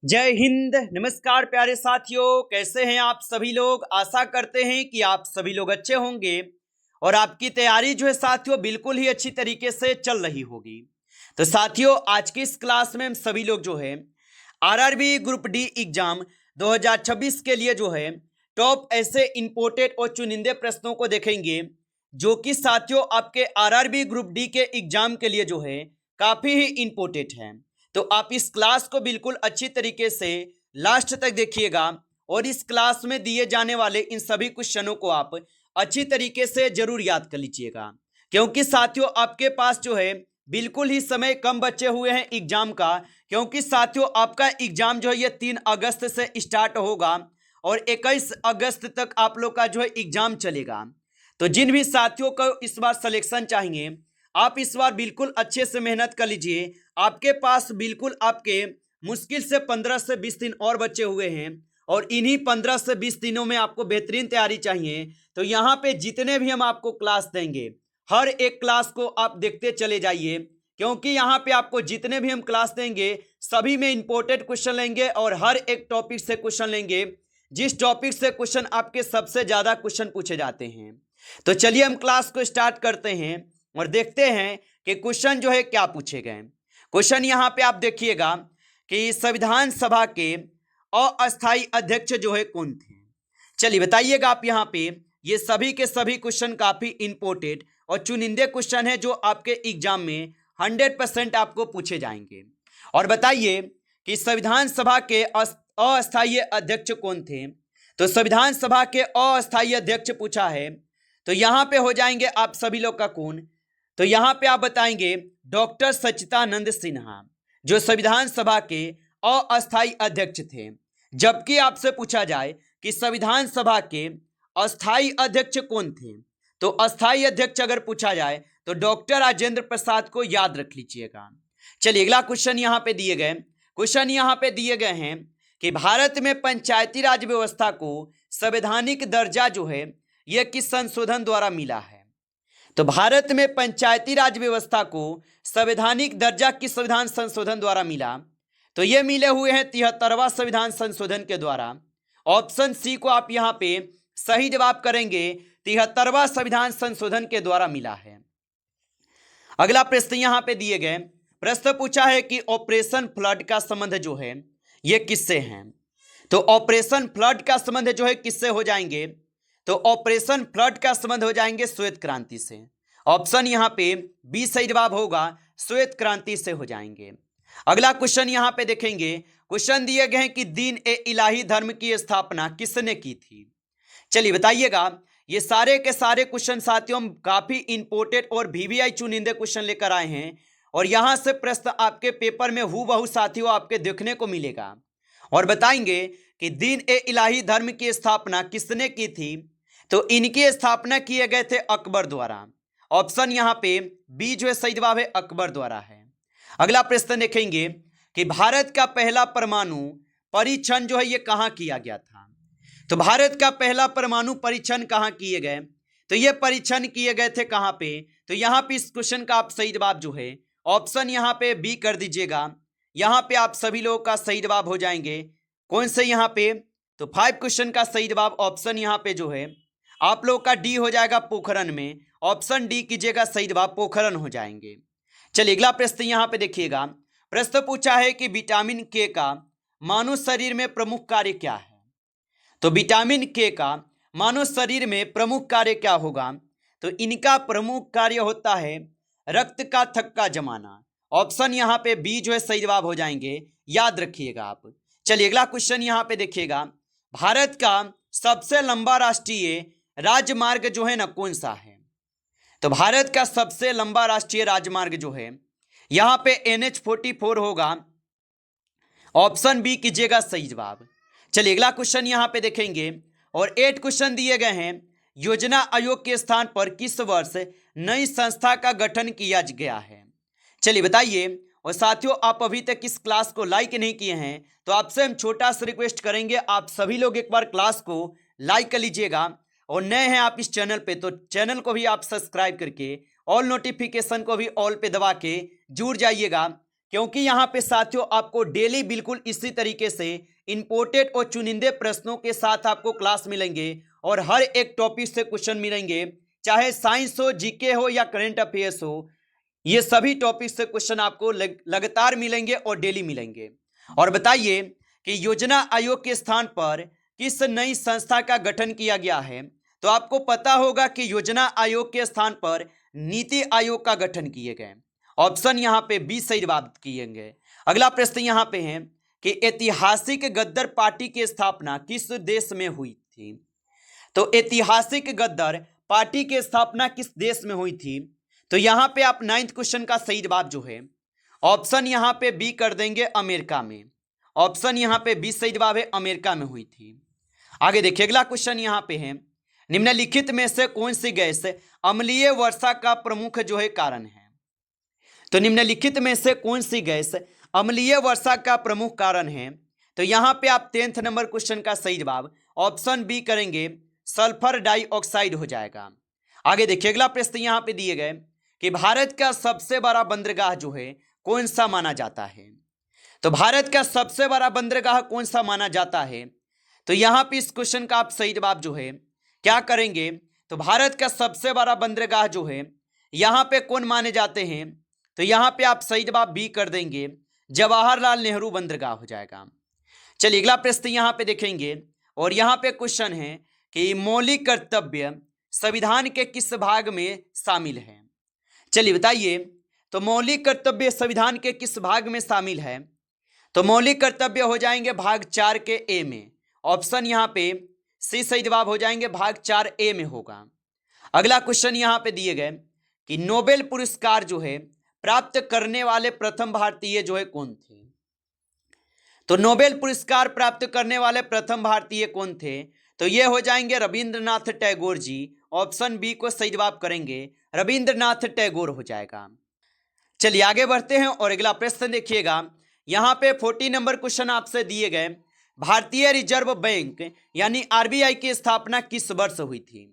जय हिंद। नमस्कार प्यारे साथियों, कैसे हैं आप सभी लोग। आशा करते हैं कि आप सभी लोग अच्छे होंगे और आपकी तैयारी जो है साथियों बिल्कुल ही अच्छी तरीके से चल रही होगी। तो साथियों आज की इस क्लास में हम सभी लोग जो है आरआरबी ग्रुप डी एग्जाम 2026 के लिए जो है टॉप ऐसे इंपोर्टेड और चुनिंदे प्रश्नों को देखेंगे जो कि साथियों आपके आरआरबी ग्रुप डी के एग्जाम के लिए जो है काफी ही इंपोर्टेंट है। तो आप इस क्लास को बिल्कुल अच्छी तरीके से लास्ट तक देखिएगा और इस क्लास में दिए जाने वाले इन सभी क्वेश्चनों को आप अच्छी तरीके से जरूर याद कर लीजिएगा, क्योंकि साथियों आपके पास जो है बिल्कुल ही समय कम बचे हुए हैं एग्जाम का। क्योंकि साथियों आपका एग्जाम जो है ये 3 अगस्त से स्टार्ट होगा और 21 अगस्त तक आप लोग का जो है एग्जाम चलेगा। तो जिन भी साथियों को इस बार सिलेक्शन चाहिए आप इस बार बिल्कुल अच्छे से मेहनत कर लीजिए। आपके पास बिल्कुल आपके मुश्किल से 15 से 20 दिन और बचे हुए हैं और इन्हीं 15 से 20 दिनों में आपको बेहतरीन तैयारी चाहिए। तो यहाँ पे जितने भी हम आपको क्लास देंगे हर एक क्लास को आप देखते चले जाइए, क्योंकि यहाँ पे आपको जितने भी हम क्लास देंगे सभी में इंपॉर्टेंट क्वेश्चन लेंगे और हर एक टॉपिक से क्वेश्चन लेंगे जिस टॉपिक से क्वेश्चन आपके सबसे ज्यादा क्वेश्चन पूछे जाते हैं। तो चलिए हम क्लास को स्टार्ट करते हैं और देखते हैं कि क्वेश्चन जो है क्या पूछे गए। क्वेश्चन यहाँ पे आप देखिएगा कि संविधान सभा के अस्थायी अध्यक्ष जो है कौन थे। चलिए बताइएगा आप। यहाँ पे ये सभी के सभी क्वेश्चन काफी इंपॉर्टेंट और चुनिंदे क्वेश्चन है जो आपके एग्जाम में 100% आपको पूछे जाएंगे। और बताइए कि संविधान सभा के अस्थायी अध्यक्ष कौन थे। तो संविधान सभा के अस्थायी अध्यक्ष पूछा है तो यहाँ पे हो जाएंगे आप सभी लोग का कौन। तो यहाँ पे आप बताएंगे डॉक्टर सच्चिदानंद सिन्हा जो संविधान सभा के अस्थायी अध्यक्ष थे। जबकि आपसे पूछा जाए कि संविधान सभा के अस्थायी अध्यक्ष कौन थे, तो अस्थायी अध्यक्ष अगर पूछा जाए तो डॉक्टर राजेंद्र प्रसाद को याद रख लीजिएगा। चलिए अगला क्वेश्चन यहाँ पे दिए गए। क्वेश्चन यहाँ पे दिए गए हैं कि भारत में पंचायती राज व्यवस्था को संवैधानिक दर्जा जो है यह किस संशोधन द्वारा मिला है। तो भारत में पंचायती राज व्यवस्था को संवैधानिक दर्जा किस संविधान संशोधन द्वारा मिला। तो ये मिले हुए हैं 73वां संविधान संशोधन के द्वारा। ऑप्शन सी को आप यहाँ पे सही जवाब करेंगे, 73वां संविधान संशोधन के द्वारा मिला है। अगला प्रश्न यहाँ पे दिए गए। प्रश्न पूछा है कि ऑपरेशन फ्लड का संबंध जो है ये किससे है। तो ऑपरेशन फ्लड का संबंध जो है किससे हो जाएंगे। तो ऑपरेशन फ्लड का संबंध हो जाएंगे श्वेत क्रांति से। ऑप्शन यहाँ पे बी सही जवाब होगा, श्वेत क्रांति से हो जाएंगे। अगला क्वेश्चन यहाँ पे देखेंगे। क्वेश्चन दिए गए हैं कि दीन ए इलाही धर्म की स्थापना किसने की थी। चलिए बताइएगा। ये सारे के सारे क्वेश्चन साथियों काफी इंपोर्टेंट और वीवीआई चुनिंदे क्वेश्चन लेकर आए हैं और यहां से प्रश्न आपके पेपर में हूबहू साथियों आपके देखने को मिलेगा। और बताएंगे कि दीन ए इलाही धर्म की स्थापना किसने की थी। तो इनकी स्थापना किए गए थे अकबर द्वारा। ऑप्शन यहाँ पे बी जो है सही जवाब है, अकबर द्वारा है। अगला प्रश्न देखेंगे कि भारत का पहला परमाणु परीक्षण जो है ये कहाँ किया गया था। तो भारत का पहला परमाणु परीक्षण कहाँ किए गए। तो ये परीक्षण किए गए थे कहाँ पे। तो यहाँ पे इस क्वेश्चन का आप सही जवाब जो है ऑप्शन यहाँ पे बी कर दीजिएगा। यहाँ पे आप सभी लोगों का सही जवाब हो जाएंगे कौन से यहाँ पे। तो 5 क्वेश्चन का सही जवाब ऑप्शन यहाँ पे जो है आप लोग का डी हो जाएगा, पोखरण में। ऑप्शन डी कीजिएगा, सही जवाब पोखरण हो जाएंगे। चलिए अगला प्रश्न यहाँ पे देखिएगा। प्रश्न पूछा है कि विटामिन के का मानव शरीर में प्रमुख कार्य क्या है। तो विटामिन के का मानव शरीर में प्रमुख कार्य क्या होगा। तो इनका प्रमुख कार्य होता है रक्त का थक्का जमाना। ऑप्शन यहाँ पे बी जो है सही जवाब हो जाएंगे, याद रखिएगा आप। चलिए अगला क्वेश्चन यहाँ पे देखिएगा। भारत का सबसे लंबा राष्ट्रीय राजमार्ग जो है ना कौन सा है। तो भारत का सबसे लंबा राष्ट्रीय राजमार्ग जो है यहाँ पे NH44 होगा। ऑप्शन बी कीजिएगा सही जवाब। चलिए अगला क्वेश्चन यहाँ पे देखेंगे और 8 क्वेश्चन दिए गए हैं। योजना आयोग के स्थान पर किस वर्ष नई संस्था का गठन किया गया है। चलिए बताइए। और साथियों आप अभी तक इस क्लास को लाइक नहीं किए हैं तो आपसे हम छोटा सा रिक्वेस्ट करेंगे, आप सभी लोग एक बार क्लास को लाइक कर लीजिएगा और नए हैं आप इस चैनल पे तो चैनल को भी आप सब्सक्राइब करके ऑल नोटिफिकेशन को भी ऑल पे दबा के जुड़ जाइएगा, क्योंकि यहाँ पे साथियों आपको डेली बिल्कुल इसी तरीके से इंपोर्टेड और चुनिंदे प्रश्नों के साथ आपको क्लास मिलेंगे और हर एक टॉपिक से क्वेश्चन मिलेंगे, चाहे साइंस हो, जीके हो या करंट अफेयर्स हो। ये सभी टॉपिक से क्वेश्चन आपको लगातार मिलेंगे और डेली मिलेंगे। और बताइए कि योजना आयोग के स्थान पर किस नई संस्था का गठन किया गया है? तो आपको पता होगा कि योजना आयोग के स्थान पर नीति आयोग का गठन किए गए। ऑप्शन यहाँ पे बी सही जवाब किए गए। अगला प्रश्न यहाँ पे है कि ऐतिहासिक गद्दर पार्टी की स्थापना किस देश में हुई थी? तो ऐतिहासिक गद्दर पार्टी की स्थापना किस देश में हुई थी? तो यहाँ पे आप 9th क्वेश्चन का सही जवाब जो है ऑप्शन यहाँ पे बी कर देंगे, अमेरिका में। ऑप्शन यहाँ पे बी सही जवाब है, अमेरिका में हुई थी। आगे देखिए अगला क्वेश्चन यहाँ पे है, निम्नलिखित में से कौन सी गैस अम्लीय वर्षा का प्रमुख जो है कारण है? तो निम्नलिखित में से कौन सी गैस अम्लीय वर्षा का प्रमुख कारण है? तो यहाँ पे आप 10th नंबर क्वेश्चन का सही जवाब ऑप्शन बी करेंगे, सल्फर डाइऑक्साइड हो जाएगा। आगे देखिए अगला प्रश्न यहाँ पे दिए गए कि भारत का सबसे बड़ा बंदरगाह जो है कौन सा माना जाता है? तो भारत का सबसे बड़ा बंदरगाह कौन सा माना जाता है? तो यहाँ पे इस क्वेश्चन का आप सही जवाब जो है क्या करेंगे? तो भारत का सबसे बड़ा बंदरगाह जो है यहाँ पे कौन माने जाते हैं? तो यहाँ पे आप सही जवाब बी कर देंगे, जवाहरलाल नेहरू बंदरगाह हो जाएगा। चलिए अगला प्रश्न यहाँ पे देखेंगे और यहाँ पे क्वेश्चन है कि मौलिक कर्तव्य संविधान के किस भाग में शामिल है? चलिए बताइए, तो मौलिक कर्तव्य संविधान के किस भाग में शामिल है? तो मौलिक कर्तव्य हो जाएंगे भाग 4 के ए में। ऑप्शन यहाँ पे सी सही जवाब हो जाएंगे, भाग 4 ए में होगा। अगला क्वेश्चन यहाँ पे दिए गए कि नोबेल पुरस्कार जो है प्राप्त करने वाले प्रथम भारतीय जो है कौन थे? तो नोबेल पुरस्कार प्राप्त करने वाले प्रथम भारतीय कौन थे? तो ये हो जाएंगे रविंद्रनाथ टैगोर जी। ऑप्शन बी को सही जवाब करेंगे, रविंद्रनाथ टैगोर हो जाएगा। चलिए आगे बढ़ते हैं और अगला प्रश्न देखिएगा। यहाँ पे 40 नंबर क्वेश्चन आपसे दिए गए, भारतीय रिजर्व बैंक यानी आरबीआई की स्थापना किस वर्ष हुई थी?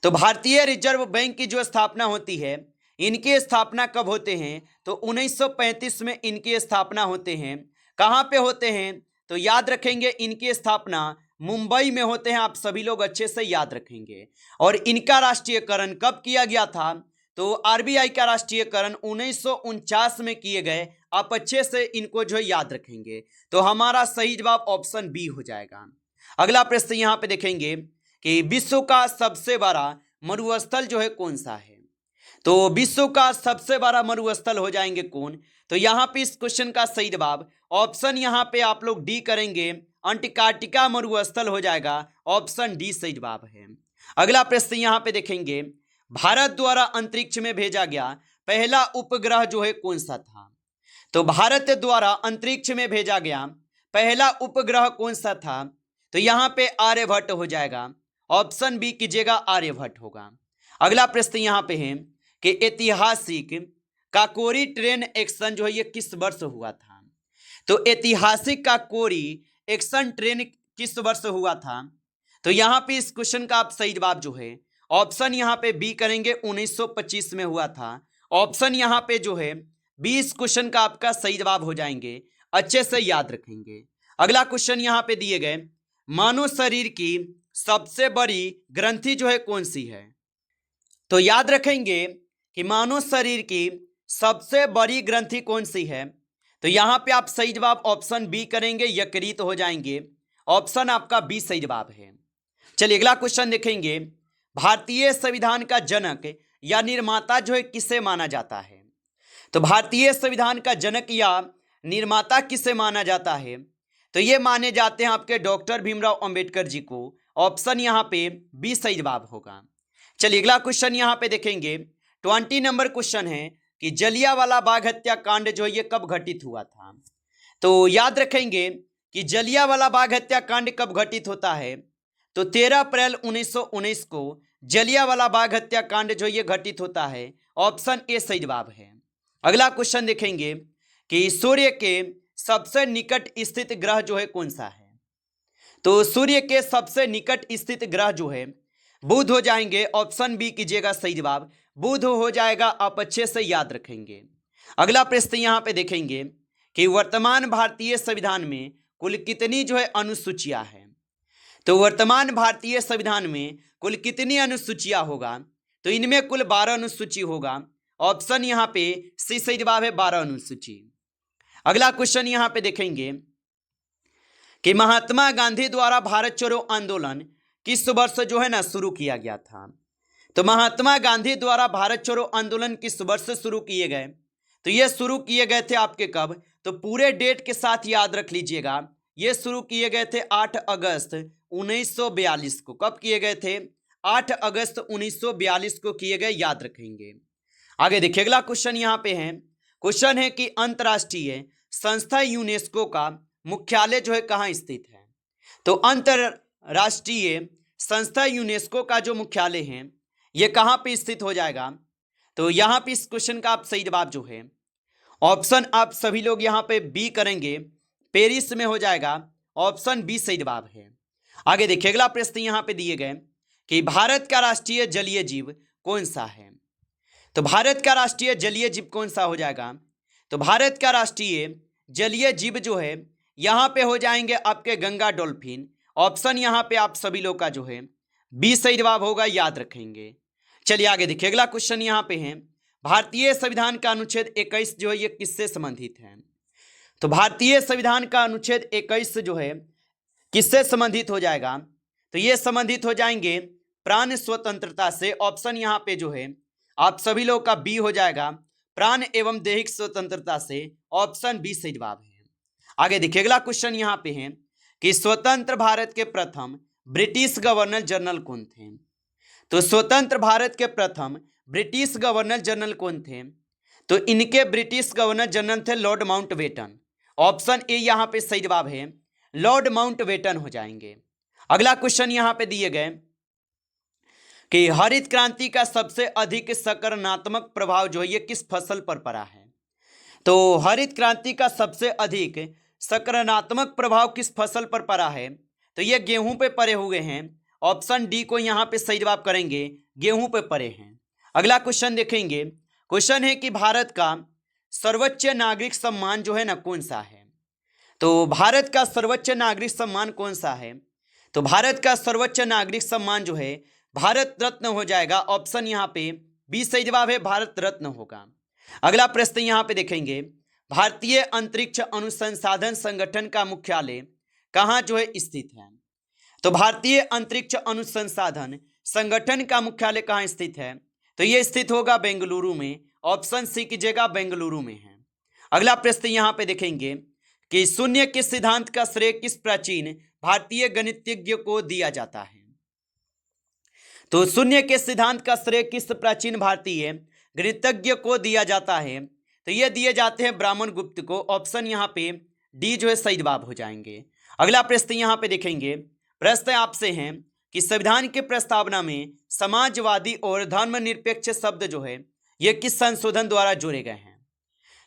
तो भारतीय रिजर्व बैंक की जो स्थापना होती है, इनकी स्थापना कब होते हैं? तो 1935 में इनकी स्थापना होते हैं। कहाँ पे होते हैं? तो याद रखेंगे इनकी स्थापना मुंबई में होते हैं। आप सभी लोग अच्छे से याद रखेंगे। और इनका राष्ट्रीयकरण कब किया गया था? तो आरबीआई का राष्ट्रीयकरण 1949 में किए गए। आप अच्छे से इनको जो याद रखेंगे। तो हमारा सही जवाब ऑप्शन बी हो जाएगा। अगला प्रश्न यहाँ पे देखेंगे कि विश्व का सबसे बड़ा मरुस्थल जो है कौन सा है? तो विश्व का सबसे बड़ा मरुस्थल हो जाएंगे कौन? तो यहाँ पे इस क्वेश्चन का सही जवाब ऑप्शन यहाँ पे आप लोग डी करेंगे, अंटार्कटिका मरुस्थल हो जाएगा। ऑप्शन डी सही जवाब है। अगला प्रश्न यहाँ पे देखेंगे, भारत द्वारा अंतरिक्ष में भेजा गया पहला उपग्रह जो है कौन सा था? तो भारत द्वारा अंतरिक्ष में भेजा गया पहला उपग्रह कौन सा था? तो यहाँ पे आर्यभट्ट हो जाएगा। ऑप्शन बी कीजिएगा, आर्यभट्ट होगा। अगला प्रश्न यहाँ पे है कि ऐतिहासिक काकोरी ट्रेन एक्शन जो है ये किस वर्ष हुआ था? तो ऐतिहासिक काकोरी एक्शन ट्रेन किस वर्ष हुआ था? तो यहाँ पे इस क्वेश्चन का आप सही जवाब जो है ऑप्शन यहाँ पे बी करेंगे, 1925 में हुआ था। ऑप्शन यहाँ पे जो है 20 क्वेश्चन का आपका सही जवाब हो जाएंगे, अच्छे से याद रखेंगे। अगला क्वेश्चन यहाँ पे दिए गए, मानव शरीर की सबसे बड़ी ग्रंथि जो है कौन सी है? तो याद रखेंगे कि मानव शरीर की सबसे बड़ी ग्रंथि कौन सी है? तो यहाँ पे आप सही जवाब ऑप्शन बी करेंगे, यकृत हो जाएंगे। ऑप्शन आपका बी सही जवाब है। चलिए अगला क्वेश्चन देखेंगे, भारतीय संविधान का जनक या निर्माता जो है किसे माना जाता है? तो भारतीय संविधान का जनक या निर्माता किसे माना जाता है? तो ये माने जाते हैं आपके डॉक्टर भीमराव अंबेडकर जी को। ऑप्शन यहाँ पे बी सही जवाब होगा। चलिए अगला क्वेश्चन यहाँ पे देखेंगे, 20 नंबर क्वेश्चन है कि जलियांवाला बाग हत्याकांड जो है ये कब घटित हुआ था? तो याद रखेंगे कि जलियांवाला बाग हत्याकांड कब घटित होता है? तो 13 अप्रैल 1919 को जलियांवाला बाग हत्याकांड जो ये घटित होता है। ऑप्शन ए सही जवाब है। अगला क्वेश्चन देखेंगे कि सूर्य के सबसे निकट स्थित ग्रह जो है कौन सा है? तो सूर्य के सबसे निकट स्थित ग्रह जो है बुध हो जाएंगे। ऑप्शन बी कीजिएगा सही जवाब, बुध हो जाएगा। आप अच्छे से याद रखेंगे। अगला प्रश्न यहाँ पे देखेंगे कि वर्तमान भारतीय संविधान में कुल कितनी जो है अनुसूचियां हैं। तो वर्तमान भारतीय संविधान में कुल कितनी अनुसूचियां होगा, तो इनमें कुल 12 अनुसूची होगा। ऑप्शन यहाँ पे सी सही जवाब है 12 अनुसूची। अगला क्वेश्चन यहाँ पे देखेंगे कि महात्मा गांधी द्वारा भारत छोड़ो आंदोलन किस वर्ष जो है ना शुरू किया गया था। तो महात्मा गांधी द्वारा भारत छोड़ो आंदोलन किस वर्ष शुरू किए गए, तो ये शुरू किए गए थे आपके कब, तो पूरे डेट के साथ याद रख लीजिएगा। ये शुरू किए गए थे 8 अगस्त 1942 को। कब किए गए थे, 8 अगस्त 1942 को किए गए, याद रखेंगे। आगे देखिए अगला क्वेश्चन यहाँ पे है। क्वेश्चन है कि अंतरराष्ट्रीय संस्था यूनेस्को का मुख्यालय जो है कहाँ स्थित है। तो अंतरराष्ट्रीय संस्था यूनेस्को का जो मुख्यालय है ये कहाँ पे स्थित हो जाएगा, तो यहाँ पे इस क्वेश्चन का आप सही जवाब जो है ऑप्शन आप सभी लोग यहाँ पे बी करेंगे, पेरिस में हो जाएगा। ऑप्शन बी सही जवाब है। आगे देखिए अगला प्रश्न यहाँ पे दिए गए कि भारत का राष्ट्रीय जलीय जीव कौन सा है। तो भारत का राष्ट्रीय जलीय जीव कौन सा हो जाएगा, तो भारत का राष्ट्रीय जलीय जीव जो है यहाँ पे हो जाएंगे आपके गंगा डॉल्फिन। ऑप्शन यहाँ पे आप सभी लोग का जो है बी सही जवाब होगा, याद रखेंगे। चलिए आगे देखिए अगला क्वेश्चन यहाँ पे है। भारतीय संविधान का अनुच्छेद 21 जो है ये किससे संबंधित है। तो भारतीय संविधान का अनुच्छेद 21 जो है किससे संबंधित हो जाएगा, तो ये संबंधित हो जाएंगे प्राण स्वतंत्रता से। ऑप्शन यहाँ पे जो है आप सभी लोग का बी हो जाएगा, प्राण एवं दैहिक स्वतंत्रता से। ऑप्शन बी सही जवाब है। आगे देखिए अगला क्वेश्चन यहाँ पे है कि स्वतंत्र भारत के प्रथम ब्रिटिश गवर्नर जनरल कौन थे। तो स्वतंत्र भारत के प्रथम ब्रिटिश गवर्नर जनरल कौन थे, तो इनके ब्रिटिश गवर्नर जनरल थे लॉर्ड माउंटबेटन। ऑप्शन ए यहाँ पे सही जवाब है, लॉर्ड माउंटबेटन हो जाएंगे। अगला क्वेश्चन यहाँ पे दिए गए कि हरित क्रांति का सबसे अधिक सकारात्मक प्रभाव जो है ये किस फसल पर पड़ा है। तो हरित क्रांति का सबसे अधिक सकारात्मक प्रभाव किस फसल पर पड़ा है, तो ये गेहूं पे पड़े हुए हैं। ऑप्शन डी को यहाँ पे सही जवाब करेंगे, गेहूं पे पड़े हैं। अगला क्वेश्चन देखेंगे। क्वेश्चन है कि भारत का सर्वोच्च नागरिक सम्मान जो है ना कौन सा है। तो भारत का सर्वोच्च नागरिक सम्मान कौन सा है, तो भारत का सर्वोच्च नागरिक सम्मान जो है भारत रत्न हो जाएगा। ऑप्शन यहाँ पे बी सही जवाब है, भारत रत्न होगा। अगला प्रश्न यहाँ पे देखेंगे। भारतीय अंतरिक्ष अनुसंधान संगठन का मुख्यालय कहाँ जो है स्थित है। तो भारतीय अंतरिक्ष अनुसंधान संगठन का मुख्यालय कहाँ स्थित है, तो ये स्थित होगा बेंगलुरु में। ऑप्शन सी कीजिएगा, बेंगलुरु में है। अगला प्रश्न यहाँ पे देखेंगे कि शून्य के सिद्धांत का श्रेय किस प्राचीन भारतीय गणितज्ञ को दिया जाता है। तो शून्य के सिद्धांत का श्रेय किस प्राचीन भारतीय गणितज्ञ को दिया जाता है, तो ये दिए जाते हैं ब्राह्मण गुप्त को। ऑप्शन यहाँ पे डी जो है सही जवाब हो जाएंगे। अगला प्रश्न यहाँ पे देखेंगे। प्रश्न आपसे है कि संविधान के प्रस्तावना में समाजवादी और धर्मनिरपेक्ष शब्द जो है ये किस संशोधन द्वारा जोड़े गए हैं।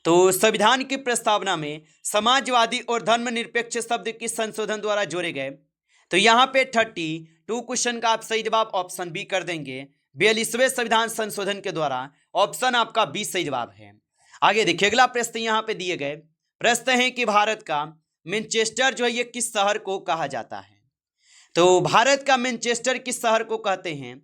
तो संविधान की प्रस्तावना में समाजवादी और धर्मनिरपेक्ष शब्द किस संशोधन द्वारा जोड़े गए, तो यहाँ पे 32 क्वेश्चन का आप सही जवाब ऑप्शन बी कर देंगे, 42वें संविधान संशोधन के द्वारा। ऑप्शन आपका बी सही जवाब है। आगे देखिए अगला प्रश्न यहाँ पे दिए गए। प्रश्न है कि भारत का मैनचेस्टर जो है ये किस शहर को कहा जाता है। तो भारत का मैनचेस्टर किस शहर को कहते हैं,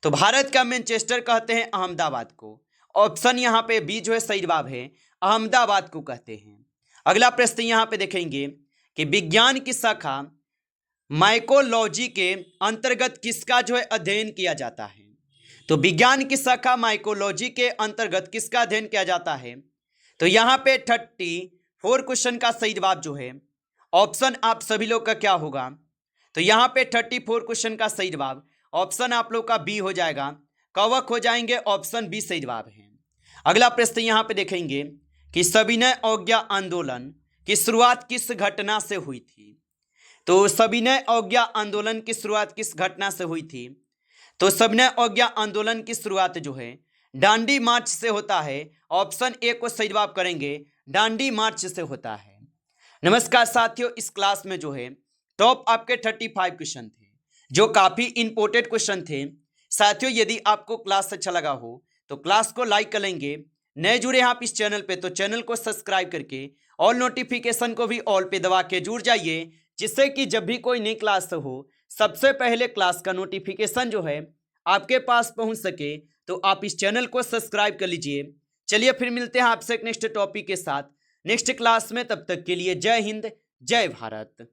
तो भारत का मैनचेस्टर कहते हैं अहमदाबाद को। ऑप्शन यहाँ पे बी जो है सही जवाब है, अहमदाबाद को कहते हैं। अगला प्रश्न यहाँ पे देखेंगे कि विज्ञान की शाखा माइकोलॉजी के अंतर्गत किसका जो है अध्ययन किया जाता है। तो विज्ञान की शाखा माइकोलॉजी के अंतर्गत किसका अध्ययन किया जाता है, तो यहाँ पे 34 क्वेश्चन का सही जवाब जो है ऑप्शन आप सभी लोग का क्या होगा, तो यहाँ पे 34 क्वेश्चन का सही जवाब ऑप्शन आप लोग का बी हो जाएगा, कवक हो जाएंगे। ऑप्शन बी सही जवाब है। अगला प्रश्न यहाँ पे देखेंगे कि सविनय अवज्ञा आंदोलन की शुरुआत किस घटना से हुई थी। तो सविनय अवज्ञा आंदोलन की शुरुआत किस घटना से हुई थी, तो सविनय अवज्ञा आंदोलन की शुरुआत जो है डांडी मार्च से होता है। ऑप्शन ए को सही जवाब करेंगे, डांडी मार्च से होता है। नमस्कार साथियों, इस क्लास में जो है टॉप आपके 35 क्वेश्चन थे जो काफी इंपॉर्टेंट क्वेश्चन थे। साथियों यदि आपको क्लास अच्छा लगा हो तो क्लास को लाइक कर लेंगे, नए जुड़े हैं आप इस चैनल पे तो चैनल को सब्सक्राइब करके ऑल नोटिफिकेशन को भी ऑल पे दबा के जुड़ जाइए, जिससे कि जब भी कोई नई क्लास हो सबसे पहले क्लास का नोटिफिकेशन जो है आपके पास पहुंच सके। तो आप इस चैनल को सब्सक्राइब कर लीजिए। चलिए फिर मिलते हैं आपसे एक नेक्स्ट टॉपिक के साथ नेक्स्ट क्लास में। तब तक के लिए जय हिंद, जय भारत।